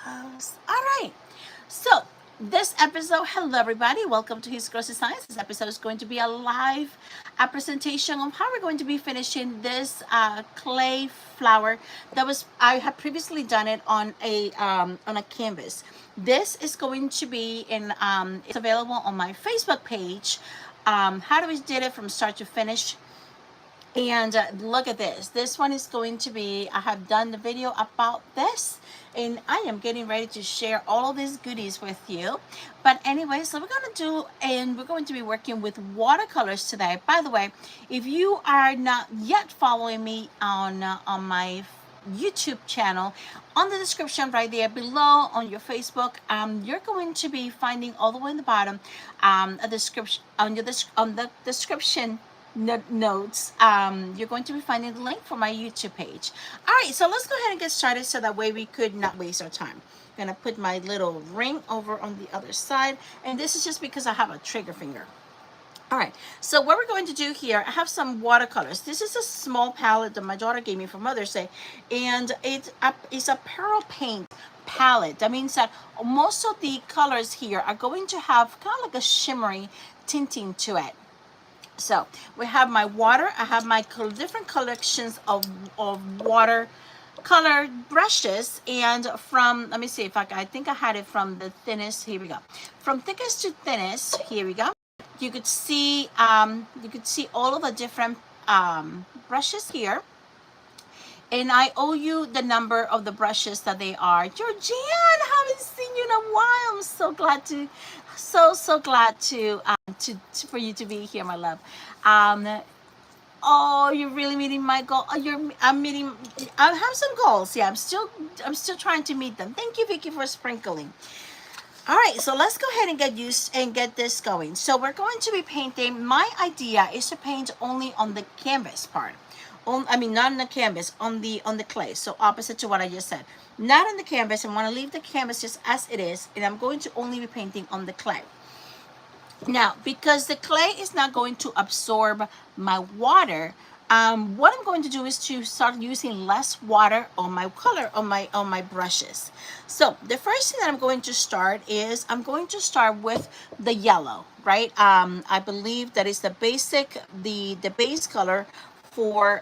close. All right. So this episode, hello everybody, welcome to His Grocery Science. This episode is going to be a live presentation of how we're going to be finishing this clay flower that was I have previously done it on a canvas. This is going to be in it's available on my Facebook page. How do we did it from start to finish? And look at this. This one is going to be, I have done the video about this and I am getting ready to share all of these goodies with you. But anyway, so we're going to be working with watercolors today. By the way, if you are not yet following me on my YouTube channel, on the description right there below on your Facebook, you're going to be finding all the way in the bottom a description on the description notes. You're going to be finding the link for my YouTube page. All right, so let's go ahead and get started so that way we could not waste our time. I'm gonna put my little ring over on the other side, and this is just because I have a trigger finger. All right, so what we're going to do here, I have some watercolors. This is a small palette that my daughter gave me for Mother's Day, and it's a pearl paint palette. That means that most of the colors here are going to have kind of like a shimmery tinting to it. So we have my water. I have my different collections of water colored brushes, and from, let me see if I think I had it from the thinnest. Here we go. From thickest to thinnest. Here we go. You could see all of the different brushes here. And I owe you the number of the brushes that they are. Georgianne, haven't seen you in a while. I'm so glad to, so glad to for you to be here, my love. Oh, you're really meeting my goal. I'm meeting. I have some goals. Yeah, I'm still trying to meet them. Thank you, Vicky, for sprinkling. All right, so let's go ahead and get used and get this going. So we're going to be painting. My idea is to paint only on the canvas part. I mean, not on the canvas, on the clay. So opposite to what I just said. Not on the canvas. I want to leave the canvas just as it is, and I'm going to only be painting on the clay. Now, because the clay is not going to absorb my water, what I'm going to do is to start using less water on my color on my brushes. So the first thing that I'm going to start is I'm going to start with the yellow, right? I believe that is the base color for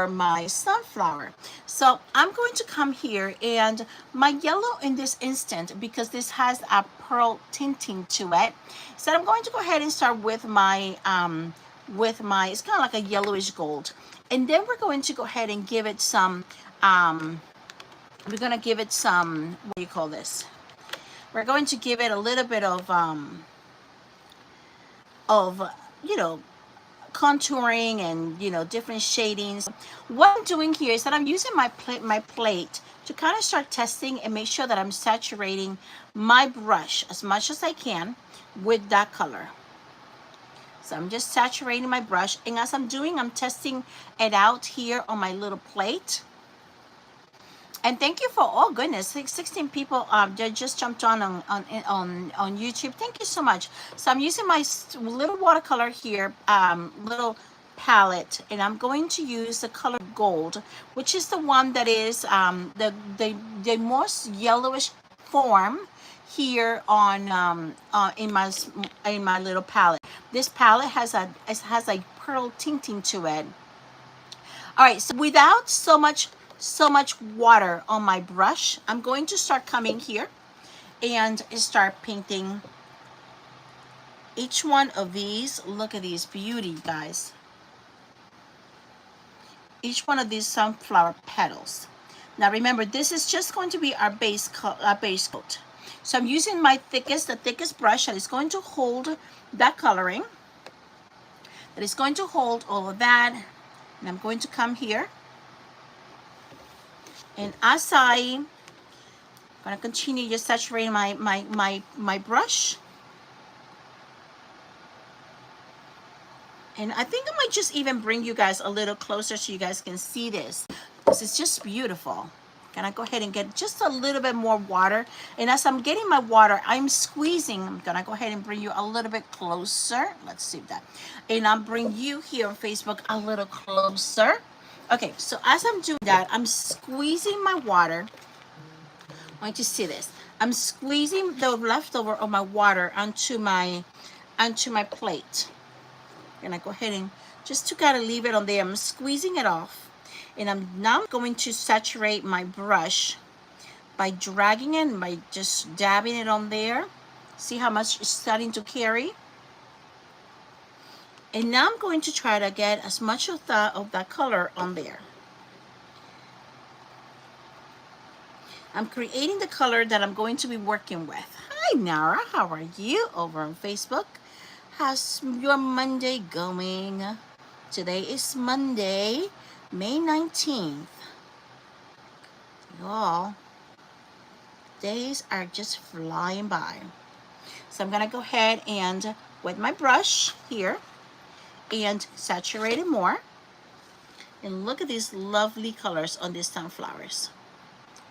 my sunflower. So I'm going to come here, and my yellow in this instant, because this has a pearl tinting to it, so I'm going to go ahead and start with my it's kind of like a yellowish gold, and then we're going to go ahead and give it some we're going to give it some, what do you call this, we're going to give it a little bit of you know, contouring and, you know, different shadings. What I'm doing here is that I'm using my plate to kind of start testing and make sure that I'm saturating my brush as much as I can with that color. So I'm just saturating my brush, and as I'm doing, I'm testing it out here on my little plate. And thank you for, oh goodness, 16 people that just jumped on YouTube. Thank you so much. So I'm using my little watercolor here, little palette, and I'm going to use the color gold, which is the one that is the most yellowish form here on in my little palette. This palette has a pearl tinting to it. All right, so without so much water on my brush, I'm going to start coming here and start painting each one of these. Look at these beauty, guys. Each one of these sunflower petals. Now remember, this is just going to be our base coat. So I'm using the thickest brush that is going to hold that coloring, that is going to hold all of that. And I'm going to come here, and as I'm going to continue just saturating my brush. And I think I might just even bring you guys a little closer so you guys can see this. This is just beautiful. Gonna go ahead and get just a little bit more water. And as I'm getting my water, I'm squeezing. I'm gonna go ahead and bring you a little bit closer. Let's see that. And I'll bring you here on Facebook a little closer. Okay, so as I'm doing that, I'm squeezing my water I want you to see this. I'm squeezing the leftover of my water onto my plate. And I go ahead and just to kind of leave it on there. I'm squeezing it off. And I'm now going to saturate my brush by dragging it and by just dabbing it on there. See how much it's starting to carry? And now I'm going to try to get as much of that color on there. I'm creating the color that I'm going to be working with. Hi Nara, how are you over on Facebook? How's your Monday going? Today is Monday, May 19th. Y'all, days are just flying by. So I'm gonna go ahead and with my brush here and saturate it more. And look at these lovely colors on these sunflowers.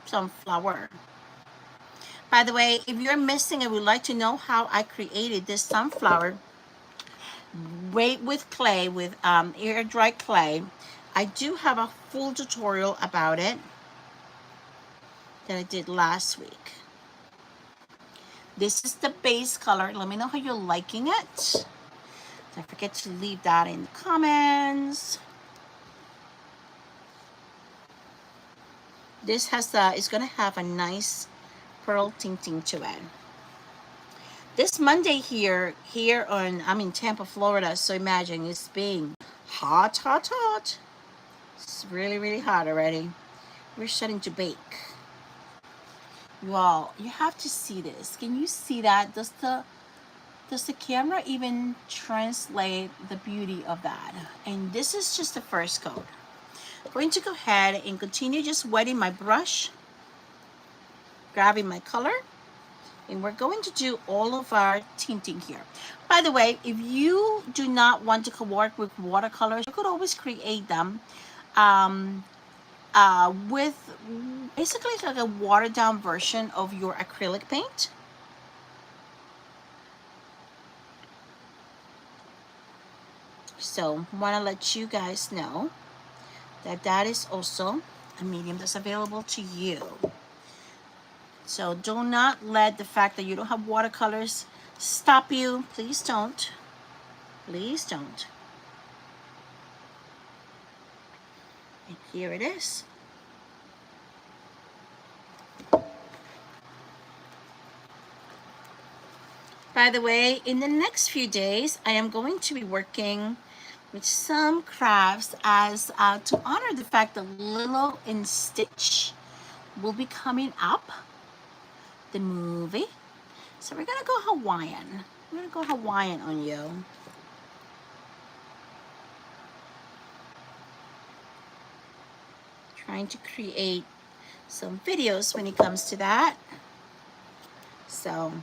Sunflower. By the way, if you're missing and would like to know how I created this sunflower with clay, with air dry clay, I do have a full tutorial about it that I did last week. This is the base color. Let me know how you're liking it. Don't forget to leave that in the comments. This has it's gonna have a nice pearl tinting to it. This Monday here I'm in Tampa, Florida, so imagine it's being hot, hot, hot. It's really, really hot already. We're starting to bake. You all, you have to see this. Can you see that? Does the camera even translate the beauty of that? And this is just the first coat. I'm going to go ahead and continue just wetting my brush, grabbing my color, and we're going to do all of our tinting here. By the way, if you do not want to work with watercolors, you could always create them with basically like a watered down version of your acrylic paint. So want to let you guys know that that is also a medium that's available to you. So do not let the fact that you don't have watercolors stop you. Please don't. Please don't. And here it is. By the way, in the next few days, I am going to be working with some crafts as to honor the fact that Lilo and Stitch will be coming up, the movie. So we're gonna go Hawaiian. We're gonna go Hawaiian on you. Trying to create some videos when it comes to that. So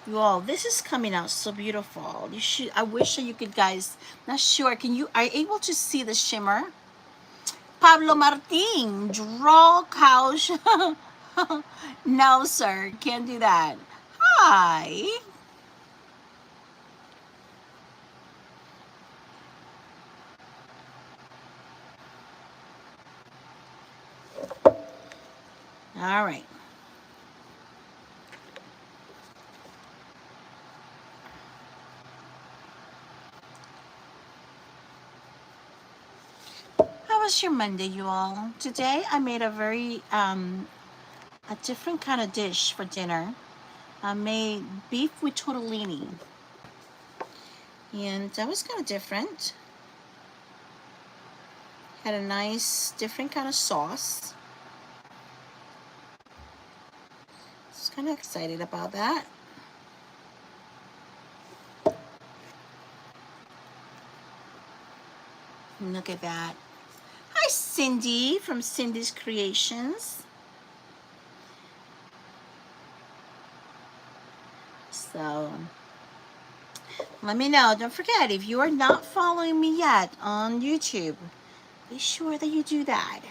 you all, this is coming out so beautiful. You should, I wish that you could guys, not sure, are you able to see the shimmer? Pablo Martin, draw couch. No, sir, can't do that. Hi. All right. How was your Monday, you all? Today I made a very a different kind of dish for dinner. I made beef with tortellini, and that was kind of different. Had a nice different kind of sauce. I was kind of excited about that. Look at that. Hi, Cindy from Cindy's Creations. So let me know. Don't forget, if you are not following me yet on YouTube, be sure that you do that.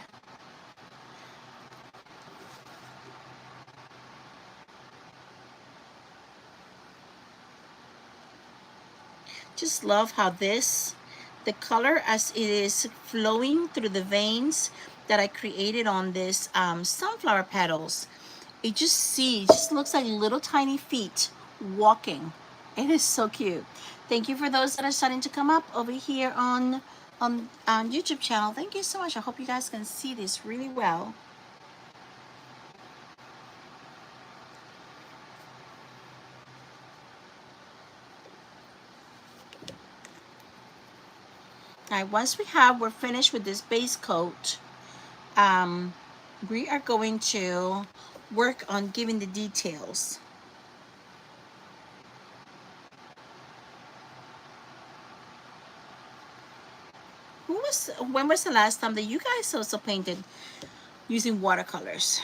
Just love how the color as it is flowing through the veins, that I created on this sunflower petals. It just looks like little tiny feet walking. It is so cute. Thank you for those that are starting to come up over here on YouTube channel. Thank you so much. I hope you guys can see this really well. All right, once we're finished with this base coat, we are going to work on giving the details. When was the last time that you guys also painted using watercolors?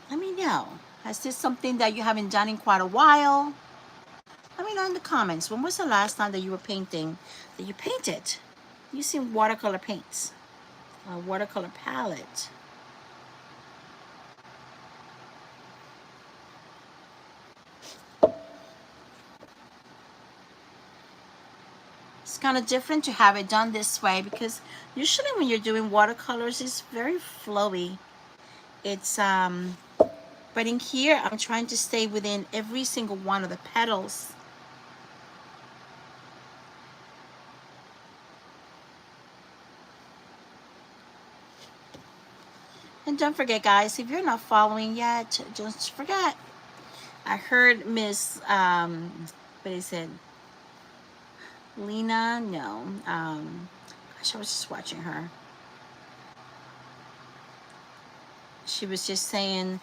Let me know. Is this something that you haven't done in quite a while? Let me know in the comments. When was the last time that you painted using watercolor paints, a watercolor palette? It's kind of different to have it done this way because usually when you're doing watercolors, it's very flowy. It's but in here, I'm trying to stay within every single one of the petals. And don't forget, guys, if you're not following yet, don't forget. I heard Miss, what is it? Lena? No. Gosh, I was just watching her. She was just saying,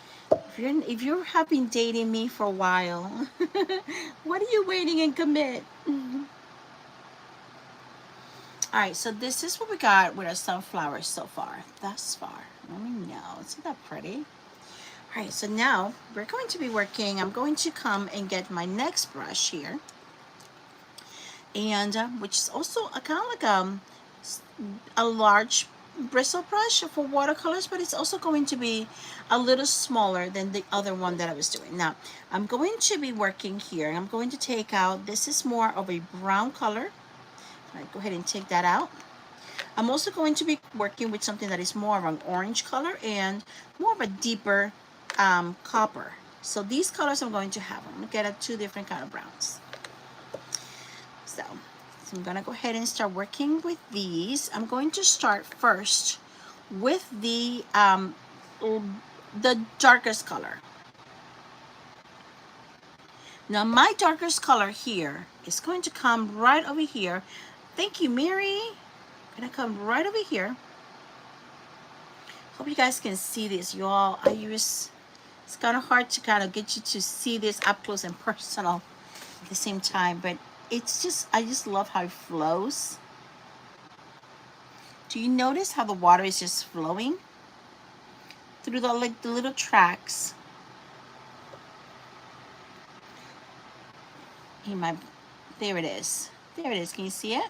if you have been dating me for a while, what are you waiting and commit? All right, so this is what we got with our sunflowers so far, thus far. Let me know. Isn't that pretty? All right, so now we're going to be working. I'm going to come and get my next brush here, and which is also a kind of like a large bristle brush for watercolors, but it's also going to be a little smaller than the other one that I was doing. Now, I'm going to be working here. I'm going to take out, this is more of a brown color. All right, go ahead and take that out. I'm also going to be working with something that is more of an orange color and more of a deeper copper. So these colors I'm going to have. I'm going to get two different kind of browns. So I'm going to go ahead and start working with these. I'm going to start first with the darkest color. Now my darkest color here is going to come right over here. Thank you, Mary. I'm going to come right over here. Hope you guys can see this, y'all. It's kind of hard to kind of get you to see this up close and personal at the same time, but it's just, I just love how it flows. Do you notice how the water is just flowing through the little tracks? There it is. There it is. Can you see it?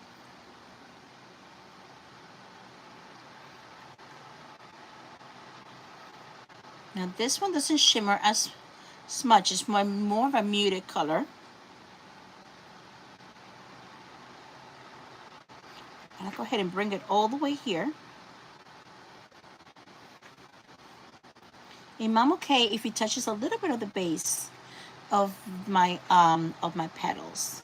Now this one doesn't shimmer as much. It's more of a muted color. And I'll go ahead and bring it all the way here. And I'm okay if it touches a little bit of the base of my petals.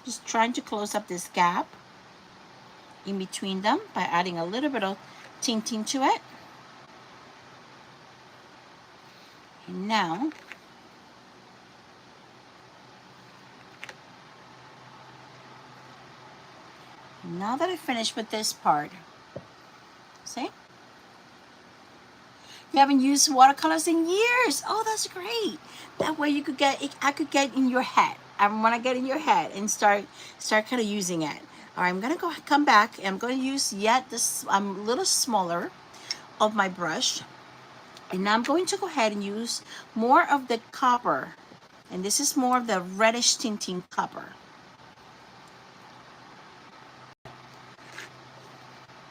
Just trying to close up this gap in between them by adding a little bit of tinting to it. And now that I finished with this part, see? You haven't used watercolors in years. Oh, that's great. That way you could I could get in your head. I want to get in your head and start kind of using it. All right, I'm gonna come back. I'm going to use yet this little smaller of my brush, and now I'm going to go ahead and use more of the copper, and this is more of the reddish tinting copper.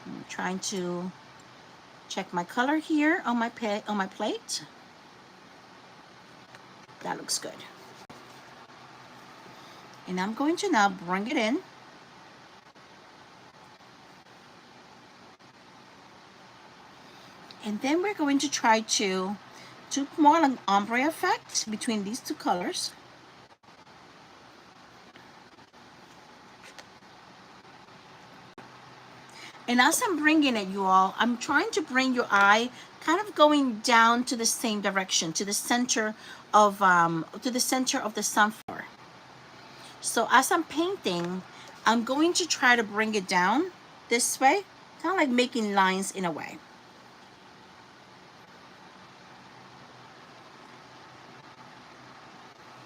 I'm trying to check my color here on my plate. That looks good. And I'm going to now bring it in And then we're going to try to do more like ombre effect between these two colors. And as I'm bringing it, you all, I'm trying to bring your eye kind of going down to the same direction, to the center of the sunflower. So as I'm painting, I'm going to try to bring it down this way, kind of like making lines in a way.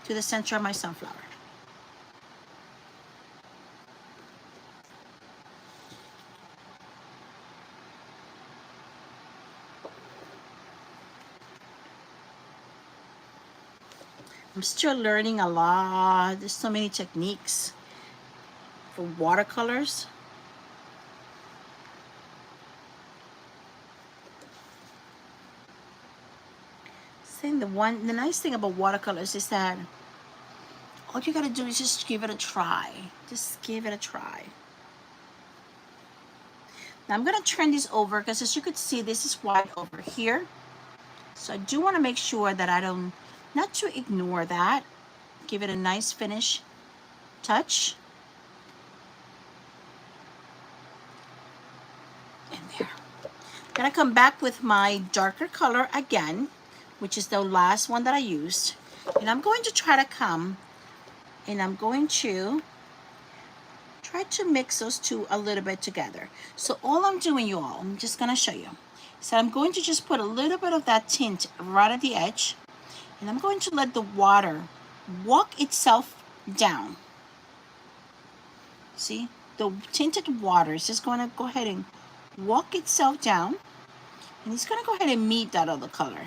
To the center of my sunflower. I'm still learning a lot. There's so many techniques for watercolors. Saying the nice thing about watercolors is that all you gotta do is just give it a try. Just give it a try. Now I'm gonna turn this over because as you could see, this is white over here. So I do want to make sure that I don't, not to ignore that. Give it a nice finish touch. And there. Gonna come back with my darker color again, which is the last one that I used. And I'm going to try to come and I'm going to try to mix those two a little bit together. So all I'm doing, you all, I'm just gonna show you. So I'm going to just put a little bit of that tint right at the edge, and I'm going to let the water walk itself down. See, the tinted water is just going to go ahead and walk itself down, and it's going to go ahead and meet that other color.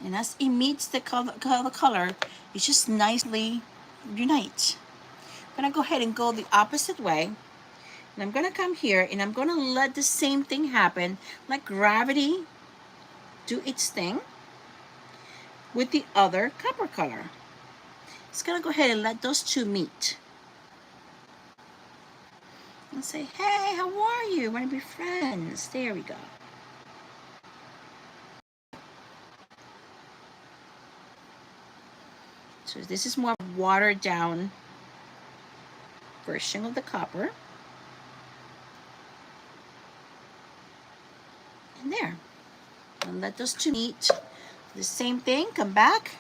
And as it meets the color, it just nicely unites. I'm going to go ahead and go the opposite way. And I'm going to come here and I'm going to let the same thing happen, like gravity do its thing with the other copper color. It's going to go ahead and let those two meet. And say, hey, how are you? Want to be friends? There we go. So this is more watered down version of the copper. And there. And let those two meet. The same thing, come back,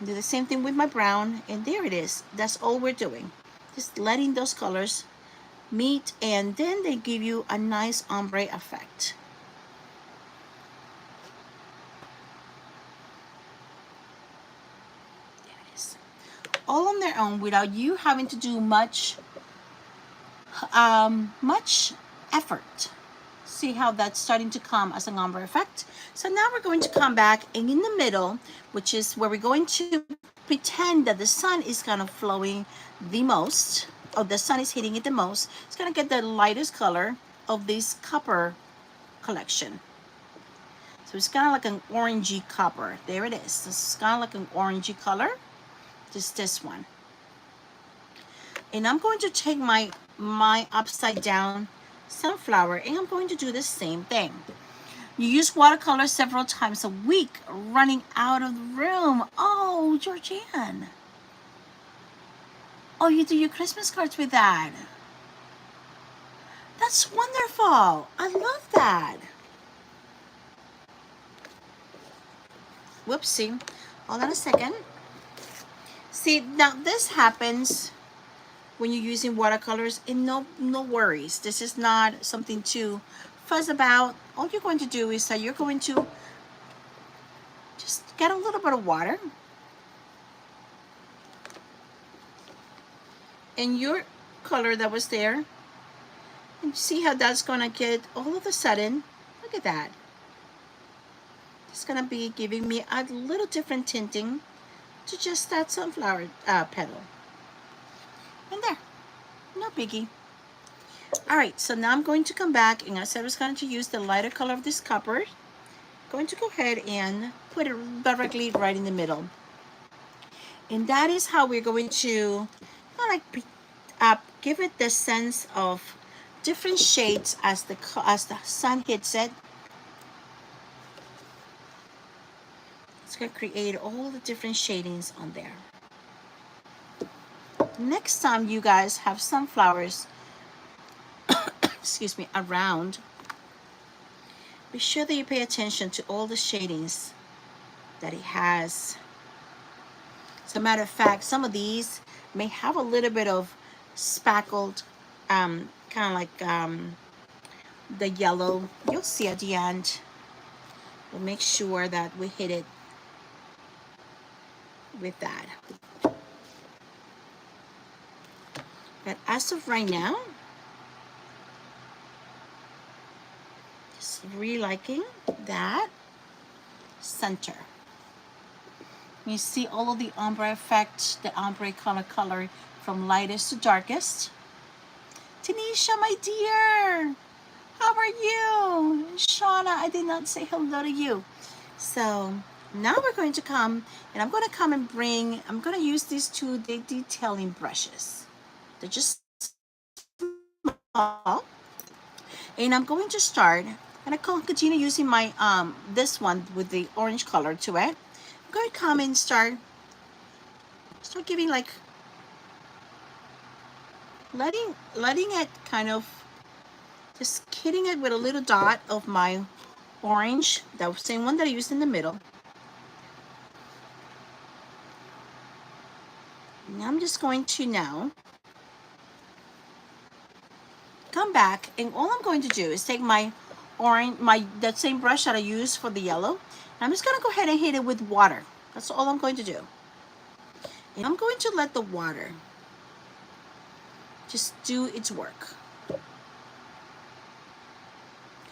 do the same thing with my brown, and there it is. That's all we're doing. Just letting those colors meet, and then they give you a nice ombre effect. There it is. All on their own without you having to do much effort. See how that's starting to come as an ombre effect. So now we're going to come back and in the middle, which is where we're going to pretend that the sun is kind of flowing the most, or the sun is hitting it the most. It's going to get the lightest color of this copper collection. So it's kind of like an orangey copper. There it is. This is kind of like an orangey color. Just this one. And I'm going to take my upside down sunflower and I'm going to do the same thing. You use watercolor several times a week, running out of the room. Oh, Georgianne. Oh, you do your Christmas cards with that. That's wonderful. I love that. Whoopsie. Hold on a second. See, now this happens when you're using watercolors, and no worries. This is not something to fuss about. All you're going to do is that you're going to just get a little bit of water and your color that was there, and see how that's gonna get all of a sudden, look at that. It's gonna be giving me a little different tinting to just that sunflower petal. And there, no biggie. All right, so now I'm going to come back, and I said I was going to use the lighter color of this copper. Going to go ahead and put it directly right in the middle. And that is how we're going to give it the sense of different shades as the sun hits it. It's going to create all the different shadings on there. Next time you guys have sunflowers, excuse me, around, be sure that you pay attention to all the shadings that it has. As a matter of fact, some of these may have a little bit of spackled, kind of like the yellow. You'll see at the end. We'll make sure that we hit it with that. But as of right now, just really liking that center. You see all of the ombre effect, the ombre color from lightest to darkest. Tanisha, my dear, how are you? Shauna, I did not say hello to you. So now we're going to come, and I'm going to use these two detailing brushes. They're just small. And I'm going to start, and I can continue using my, this one with the orange color to it. I'm going to come and start giving like, letting it kind of, just hitting it with a little dot of my orange, the same one that I used in the middle. And I'm just going to now come back, and all I'm going to do is take my orange, that same brush that I used for the yellow, and I'm just going to go ahead and hit it with water. That's all I'm going to do. And I'm going to let the water just do its work.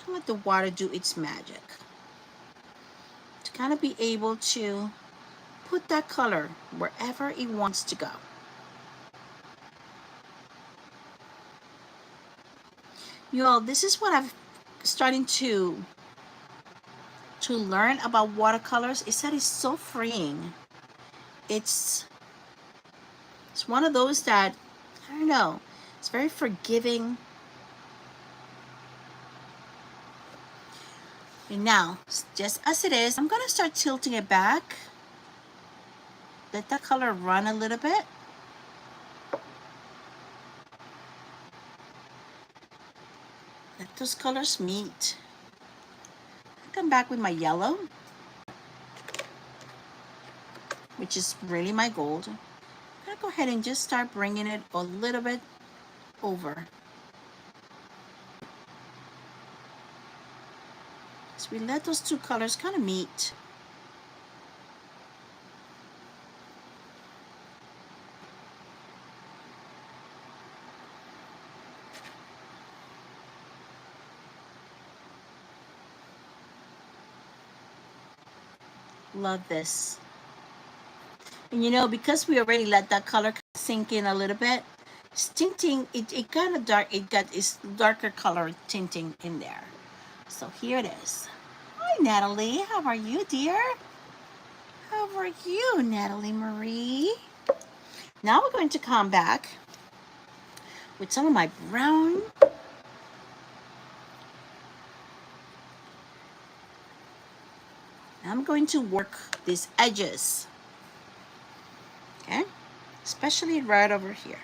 Let the water do its magic to kind of be able to put that color wherever it wants to go. You all, this is what I've starting to learn about watercolors, is that it's so freeing. It's one of those that, I don't know, it's very forgiving. And now, just as it is, I'm going to start tilting it back. Let that color run a little bit. Let those colors meet. Come back with my yellow, which is really my gold. I'm going to go ahead and just start bringing it a little bit over. So we let those two colors kind of meet. Love this. And you know, because we already let that color sink in a little bit, it's tinting, it kind of dark, it got its darker color tinting in there. So here it is. Hi, Natalie. How are you, dear? How are you, Natalie Marie? Now we're going to come back with some of my brown. I'm going to work these edges. Okay? Especially right over here.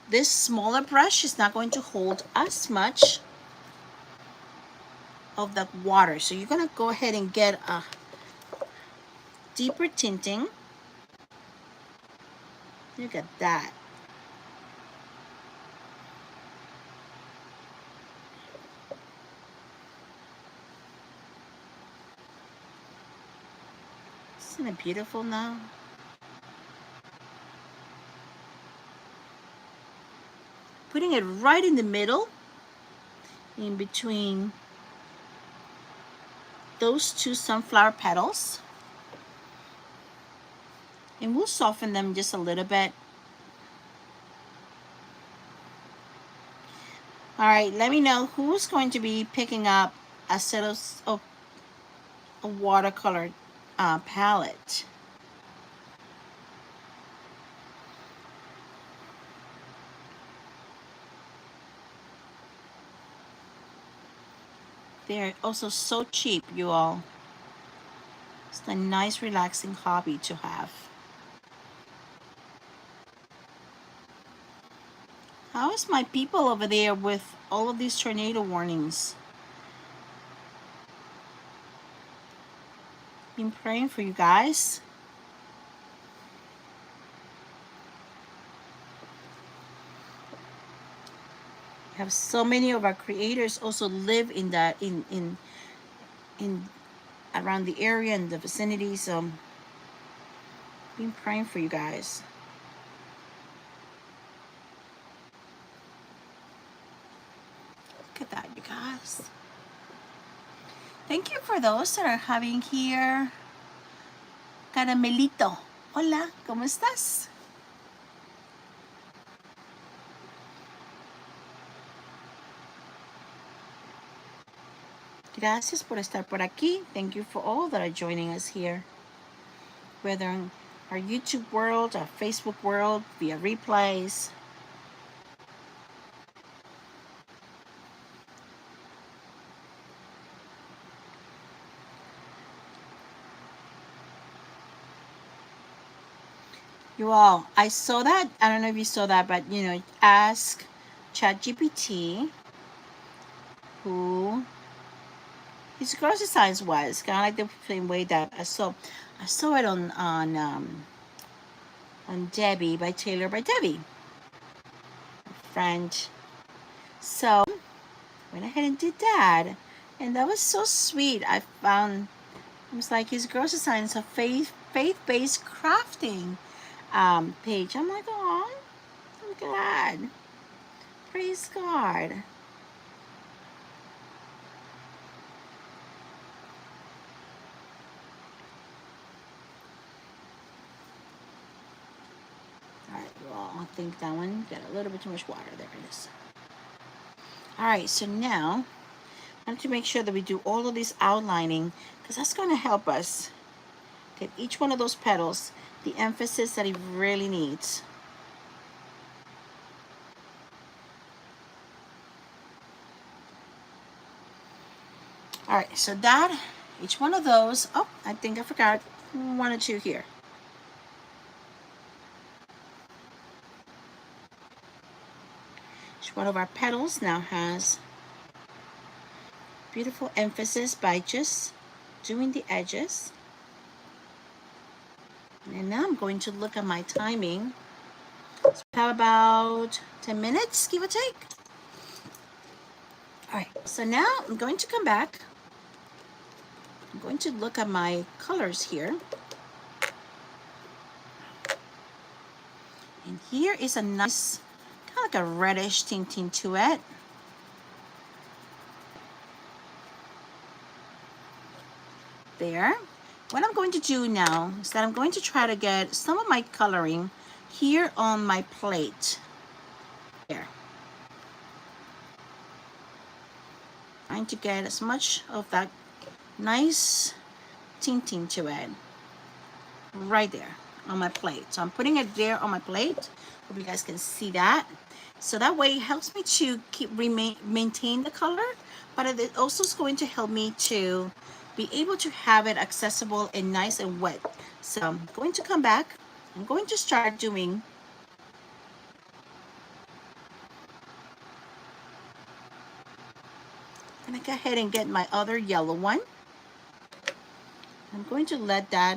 This smaller brush is not going to hold as much of the water. So you're going to go ahead and get a deeper tinting. Look at that. Isn't it beautiful now? Putting it right in the middle, in between those two sunflower petals. And we'll soften them just a little bit. All right, let me know who's going to be picking up a set of a watercolor palette. They're also so cheap, you all. It's a nice relaxing hobby to have. How is my people over there with all of these tornado warnings? Been praying for you guys. We have so many of our creators also live in that in around the area and the vicinity, so been praying for you guys. Look at that, you guys. Thank you for those that are having here. Caramelito. Hola, ¿cómo estás? Gracias por estar por aquí. Thank you for all that are joining us here. Whether in our YouTube world, our Facebook world, via replays. You all, I saw that. I don't know if you saw that, but you know, ask ChatGPT who his grocery signs was. Kind of like the same way that I saw it on Debbie by Taylor by Debbie, friend. So went ahead and did that, and that was so sweet. I found it was like his grocery signs of faith-based crafting page. I'm like, oh, I'm glad. Praise God. All right, well, I think that one got a little bit too much water. There it is. All right, so now I want to make sure that we do all of this outlining because that's going to help us get each one of those petals the emphasis that it really needs. All right, so that, each one of those, oh, I think I forgot one or two here. Each one of our petals now has beautiful emphasis by just doing the edges. And now I'm going to look at my timing. So we have about 10 minutes, give or take. All right, so now I'm going to come back. I'm going to look at my colors here. And here is a nice, kind of like a reddish tint to it. There. What I'm going to do now is that I'm going to try to get some of my coloring here on my plate. There. Trying to get as much of that nice tinting to it right there on my plate. So I'm putting it there on my plate. Hope you guys can see that. So that way it helps me to maintain the color, but it also is going to help me to be able to have it accessible and nice and wet. So I'm going to come back. I'm going to start doing I'm gonna go ahead and get my other yellow one. I'm going to let that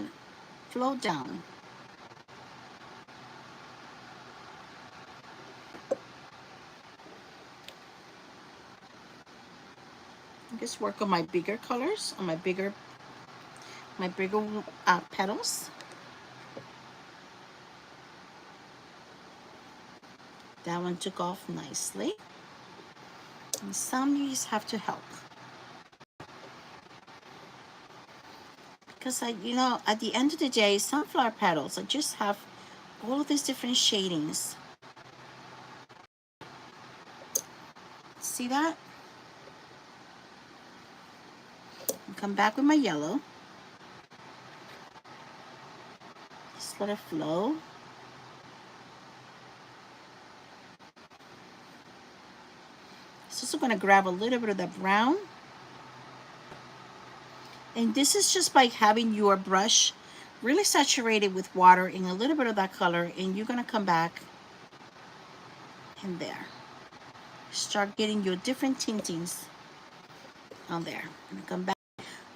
flow down. Just work on my bigger colors, on my bigger petals. That one took off nicely. And some you just have to help. Because you know, at the end of the day, sunflower petals, I just have all of these different shadings. See that? Come back with my yellow. Just let it flow. It's also going to grab a little bit of the brown And this is just by having your brush really saturated with water and a little bit of that color, and you're gonna come back in there. Start getting your different tintings on there. And come back.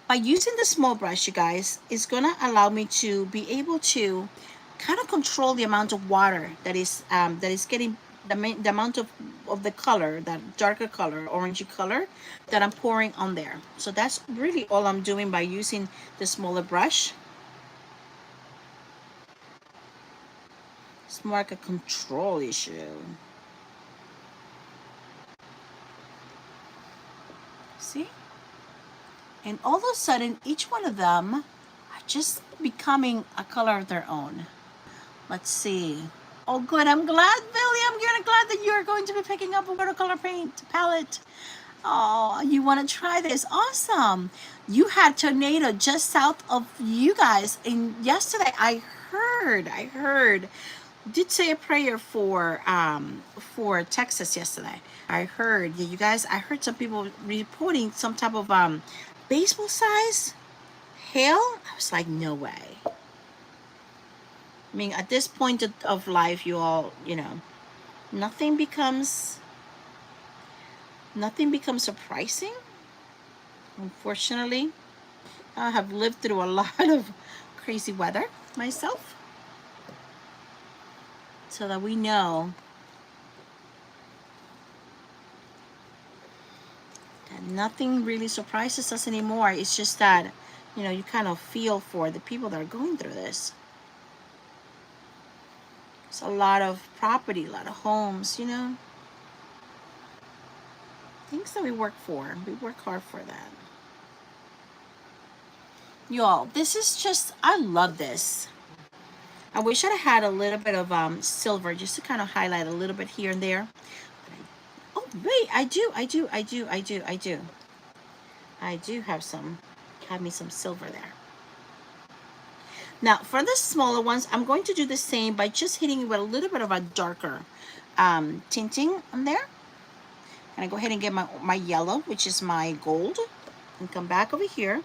By using the small brush, you guys, it's gonna allow me to be able to kind of control the amount of water that is getting the amount of the color, that darker color, orangey color that I'm pouring on there. So that's really all I'm doing by using the smaller brush. It's more like a control issue. See? And all of a sudden, each one of them are just becoming a color of their own. Let's see. Oh, good. I'm glad, Billy. I'm glad that you're going to be picking up a watercolor paint palette. Oh, you want to try this? Awesome. You had tornado just south of you guys. And yesterday, I heard, did say a prayer for Texas yesterday. I heard, yeah, you guys, I heard some people reporting some type of baseball size hail. I was like, no way. I mean, at this point of life, you all, nothing becomes surprising. Unfortunately, I have lived through a lot of crazy weather myself, so that we know that nothing really surprises us anymore. It's just that, you kind of feel for the people that are going through this. It's a lot of property, a lot of homes, things that we work for. We work hard for that. Y'all, this is just, I love this. I wish I had a little bit of silver just to kind of highlight a little bit here and there. Oh, wait, I do have me some silver there. Now, for the smaller ones, I'm going to do the same by just hitting it with a little bit of a darker tinting on there. And I go ahead and get my yellow, which is my gold, and come back over here.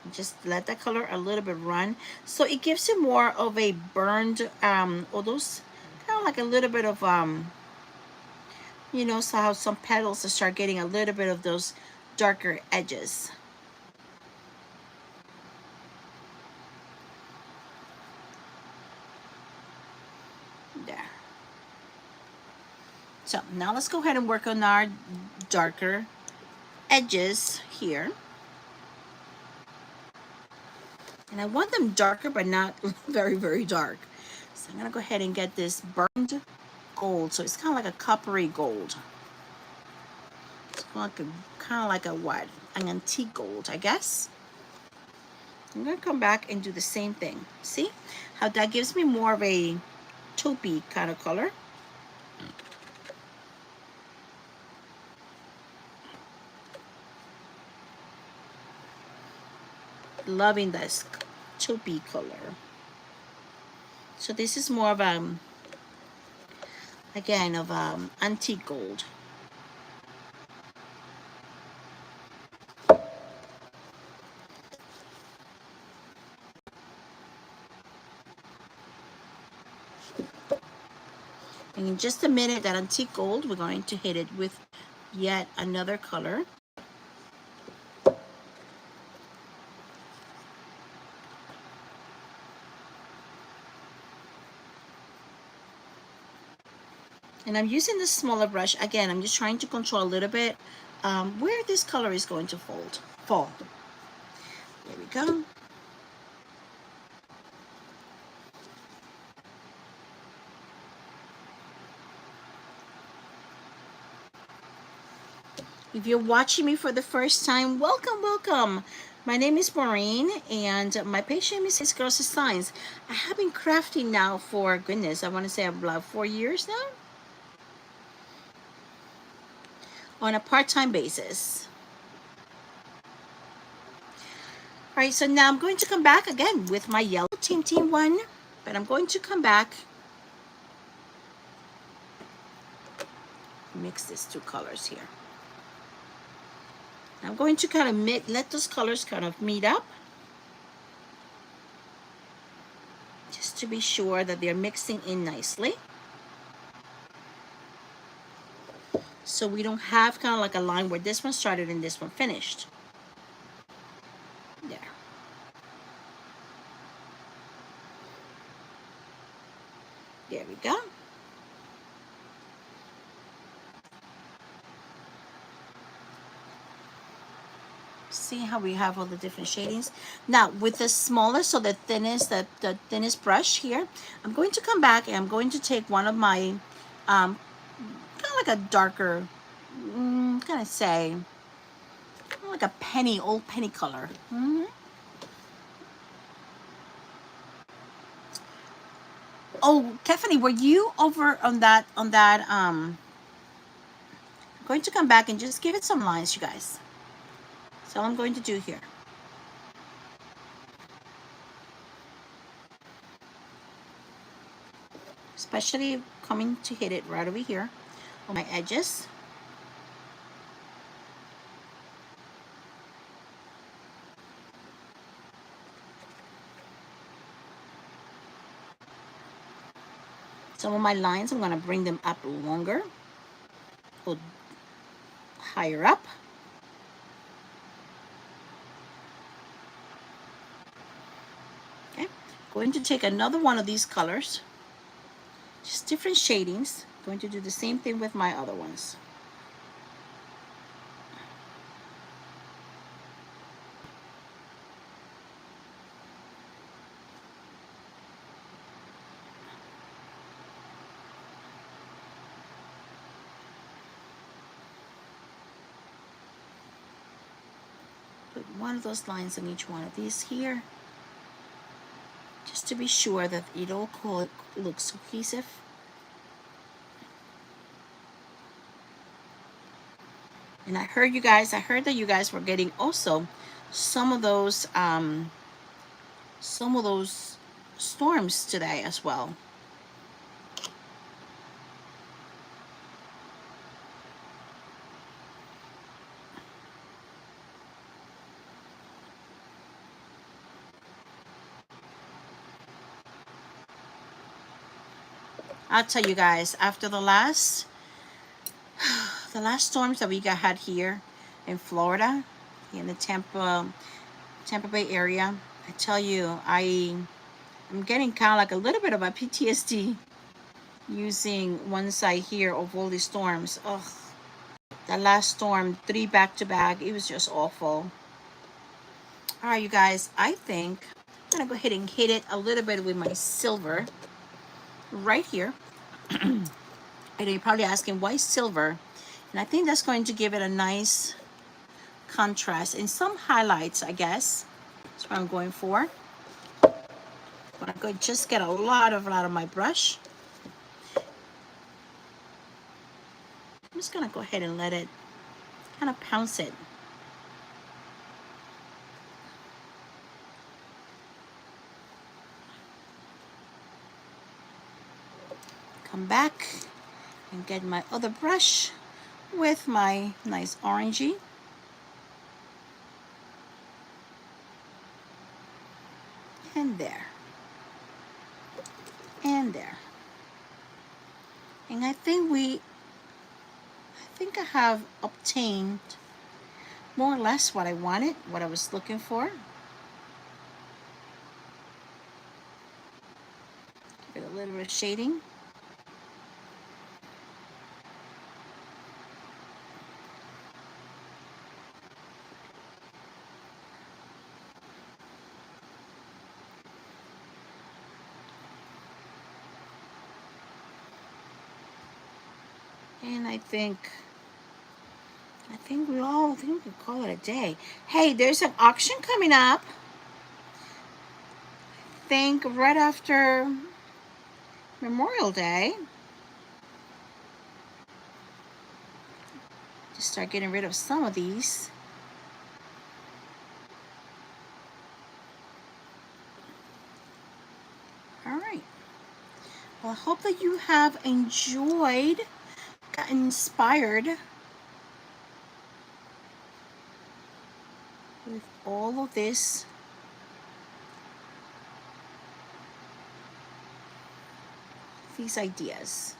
And just let that color a little bit run. So it gives you more of a burned, or those kind of like a little bit of, so how some petals start getting a little bit of those darker edges. There. So now let's go ahead and work on our darker edges here. And I want them darker, but not very, very dark. So I'm going to go ahead and get this burned gold. So it's kind of like a coppery gold. It's kind of like a what? An antique gold, I guess. I'm going to come back and do the same thing. See how that gives me more of a taupey kind of color. Loving this taupey color. So this is more of again of antique gold. And in just a minute, that antique gold, we're going to hit it with yet another color. And I'm using this smaller brush. Again, I'm just trying to control a little bit where this color is going to fall. There we go. If you're watching me for the first time, welcome. My name is Maureen, and my page name is His Girls Designs. I have been crafting now for, goodness, I want to say about 4 years now, on a part-time basis. All right, so now I'm going to come back again with my yellow tinting one, but I'm going to come back, mix these two colors here. I'm going to kind of let those colors kind of meet up, just to be sure that they're mixing in nicely. So we don't have kind of like a line where this one started and this one finished. There. There we go. See how we have all the different shadings. Now with the smallest, so the thinnest brush here, I'm going to come back and I'm going to take one of my kind of like a darker, kind of say, kind of like a old penny color. Oh, Tiffany, were you over on that I'm going to come back and just give it some lines, you guys. That's all I'm going to do here. Especially coming to hit it right over here on my edges. Some of my lines, I'm going to bring them up longer, or higher up. Okay, going to take another one of these colors, just different shadings. Going to do the same thing with my other ones. Put one of those lines on each one of these here, just to be sure that it all looks cohesive. And I heard that you guys were getting also some of those storms today as well. I'll tell you guys, after the last storms that we had here in Florida, in the Tampa Bay area, I tell you, I'm getting kind of like a little bit of a PTSD using one side here of all these storms. Ugh, that last storm, 3 back to back, it was just awful. All right, you guys, I think I'm gonna go ahead and hit it a little bit with my silver right here. I know you're probably asking why silver, and I think that's going to give it a nice contrast and some highlights, I guess. That's what I'm going for. But I'm going to just get a lot of my brush. I'm just gonna go ahead and let it kind of pounce it. Come back and get my other brush with my nice orangey. And there. And there. And I think I have obtained more or less what I wanted, what I was looking for. Give it a little bit of shading. And I think we call it a day. Hey, there's an auction coming up. I think right after Memorial Day. Just start getting rid of some of these. All right. Well, I hope that you have enjoyed, got inspired with all of this. These ideas.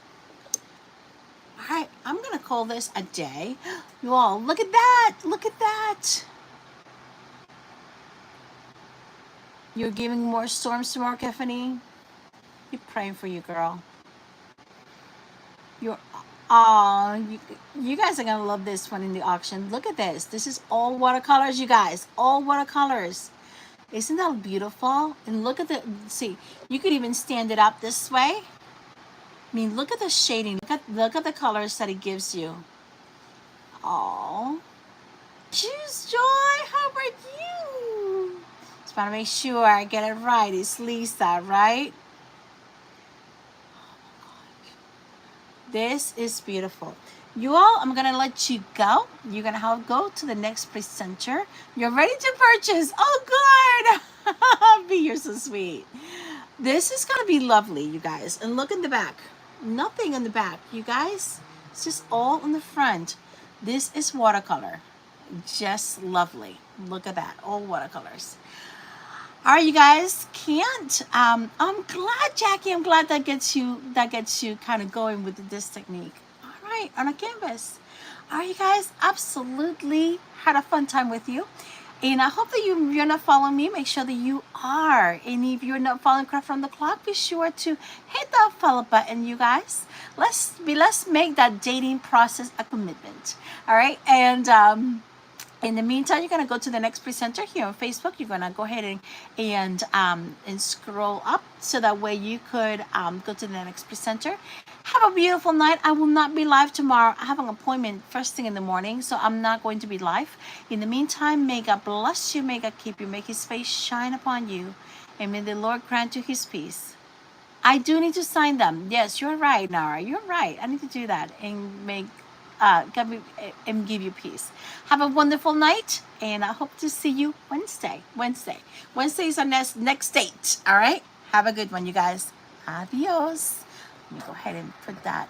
All right, I'm gonna call this a day. You all, look at that! Look at that! You're giving more storms tomorrow, Tiffany. Keep praying for you, girl. You're, you guys are gonna love this one in the auction. Look at this. This is all watercolors, you guys. All watercolors. Isn't that beautiful? And look at the, see, you could even stand it up this way. I mean, look at the shading. Look at the colors that it gives you. Oh, choose Joy. How about you? Just want to make sure I get it right. It's Lisa, right? This is beautiful. You all, I'm gonna let you go. You're gonna have to go to the next presenter. You're ready to purchase. Oh, good. B, you're so sweet. This is gonna be lovely, you guys. And look in the back. Nothing in the back, you guys. It's just all in the front. This is watercolor. Just lovely. Look at that. All watercolors. All right, you guys, can't. I'm glad, Jackie. I'm glad that gets you kind of going with this technique. All right, on a canvas. All right, you guys, absolutely had a fun time with you. And I hope that you're not following me. Make sure that you are. And if you're not following Craft from the Clock, be sure to hit that follow button, you guys. Let's make that dating process a commitment. All right, and in the meantime, you're gonna go to the next presenter here on Facebook. You're gonna go ahead and scroll up so that way you could go to the next presenter. Have a beautiful night. I will not be live tomorrow. I have an appointment first thing in the morning, so I'm not going to be live. In the meantime, may God bless you, may God keep you, make His face shine upon you, and may the Lord grant you His peace. I do need to sign them. Yes, you're right, Nara. You're right. I need to do that and give you peace. Have a wonderful night, and I hope to see you Wednesday. Wednesday is our next date. All right. Have a good one, you guys. Adios. Let me go ahead and put that